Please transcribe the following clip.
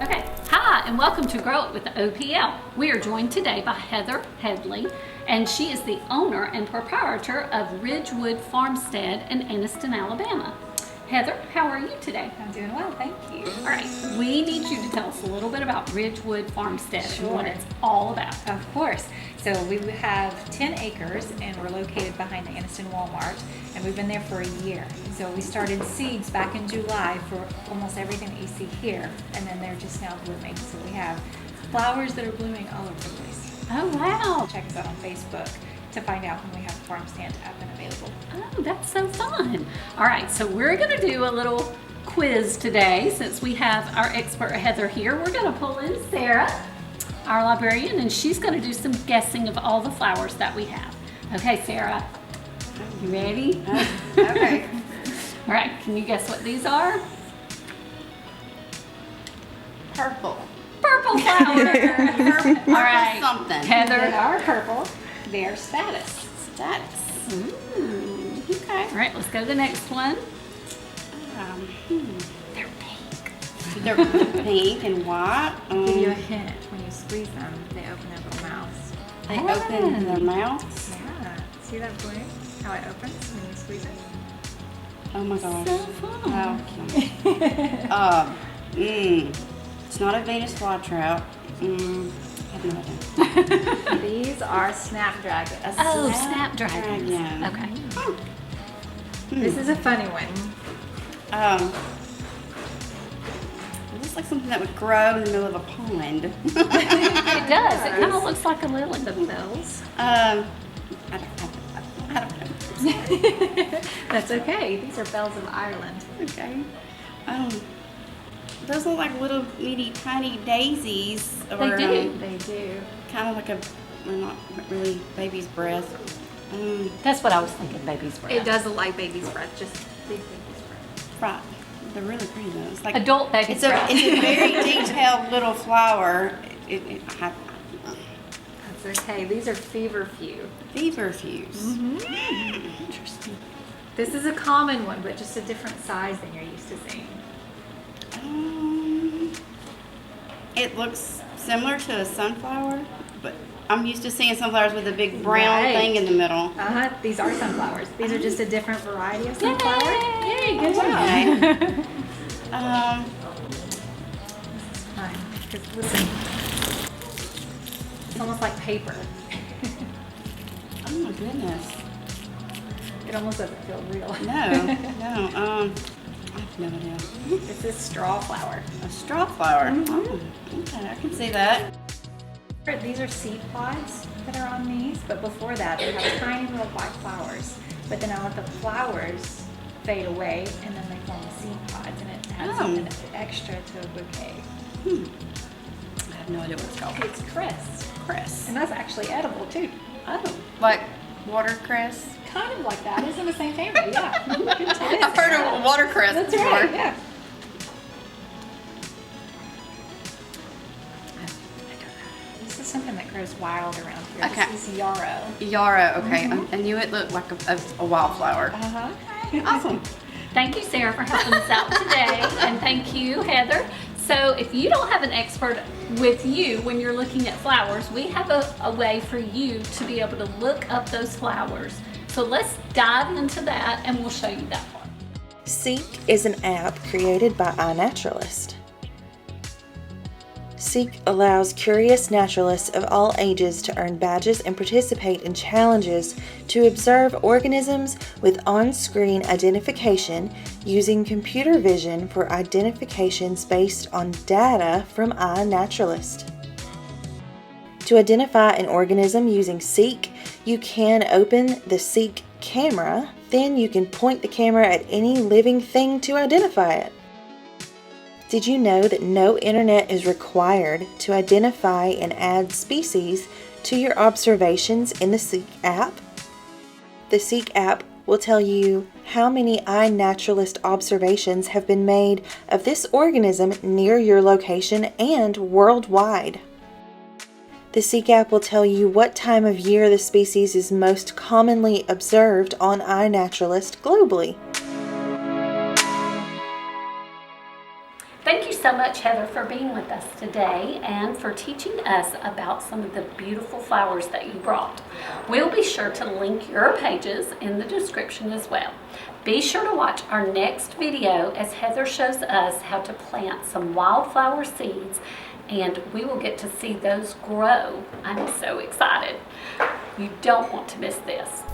Okay, hi, and welcome to Grow It with the OPL. We are joined today by Heather Headley, and she is the owner and proprietor of Ridgewood Farmstead in Anniston, Alabama. Heather, how are you today? I'm doing well, thank you. All right, we need you to tell us a little bit about Ridgewood Farmstead and what Sure. it's all about. Of course. So we have 10 acres and we're located behind the Anniston Walmart, and we've been there for a year. So we started seeds back in July for almost everything that you see here, and then they're just now blooming. So we have flowers that are blooming all over the place. Oh, wow. Check us out on Facebook to find out when we have the farm stand up and available. Oh, that's so fun. All right, so we're going to do a little quiz today since we have our expert Heather here. We're going to pull in Sarah, our librarian, and she's going to do some guessing of all the flowers that we have. Okay, Sarah, you ready? Okay. All right, can you guess what these are? Purple. Purple flowers. All right, Something. They Heather. are purple. They are status. Status. Ooh. Okay. All right, let's go to the next one. They're pink. They're pink and white. Give you a hint. When you squeeze them, they open their little mouths. They open their mouths. Yeah. See that bloom? How it opens when you squeeze it? Oh my gosh. So fun. How cute. It's not a Venus flytrap. I have no idea. These are snapdragons. Oh, snapdragons. Snapdragon. Okay. This is a funny one. It looks like something that would grow in the middle of a pond. It does. It kind of looks like a lily. The bells. I don't know. That's okay. These are bells of Ireland. Okay. Those look like little bitty tiny daisies. Or, do. They do. Kind of like well, not really baby's breath. That's what I was thinking, baby's breath. It does look like baby's breath, just big baby's breath. Right. They're really pretty though. It's like Adult baby's it's a breath. it's a very detailed little flower. That's okay. These are feverfew. Feverfews. Interesting. This is a common one, but just a different size than you're used to seeing. It looks similar to a sunflower, but I'm used to seeing sunflowers with a big brown Right. thing in the middle. These are sunflowers. These are just a different variety of sunflower. Yay, good job. Okay. This is fun. 'Cause listen, it's almost like paper. Oh my goodness. It almost doesn't feel real. No, no. I have no idea. This is straw flower. A straw flower. Oh, okay, I can see that. These are seed pods that are on these, but before that they have tiny little white flowers. But then I let the flowers fade away and then they form the seed pods, and it adds something extra to a bouquet. I have no idea what it's called. It's cress. Cress. And that's actually edible too. Oh, like watercress. Kind of like that. It's in the same family, yeah. I've heard of watercress That's before. right, yeah. This is something that grows wild around here. Okay. This is yarrow. Yarrow. Okay, I knew it looked like a wildflower. Awesome. Thank you, Sarah, for helping us out today. And thank you, Heather. So if you don't have an expert with you when you're looking at flowers, we have a way for you to be able to look up those flowers. So let's dive into that and we'll show you that part. Seek is an app created by iNaturalist. Seek allows curious naturalists of all ages to earn badges and participate in challenges to observe organisms with on-screen identification using computer vision for identifications based on data from iNaturalist. To identify an organism using Seek, you can open the Seek camera, then you can point the camera at any living thing to identify it. Did you know that no internet is required to identify and add species to your observations in the Seek app? The Seek app will tell you how many iNaturalist observations have been made of this organism near your location and worldwide. The Seek app will tell you what time of year the species is most commonly observed on iNaturalist globally. Thank you so much, Heather, for being with us today and for teaching us about some of the beautiful flowers that you brought. We'll be sure to link your pages in the description as well. Be sure to watch our next video as Heather shows us how to plant some wildflower seeds, and we will get to see those grow. I'm so excited. You don't want to miss this.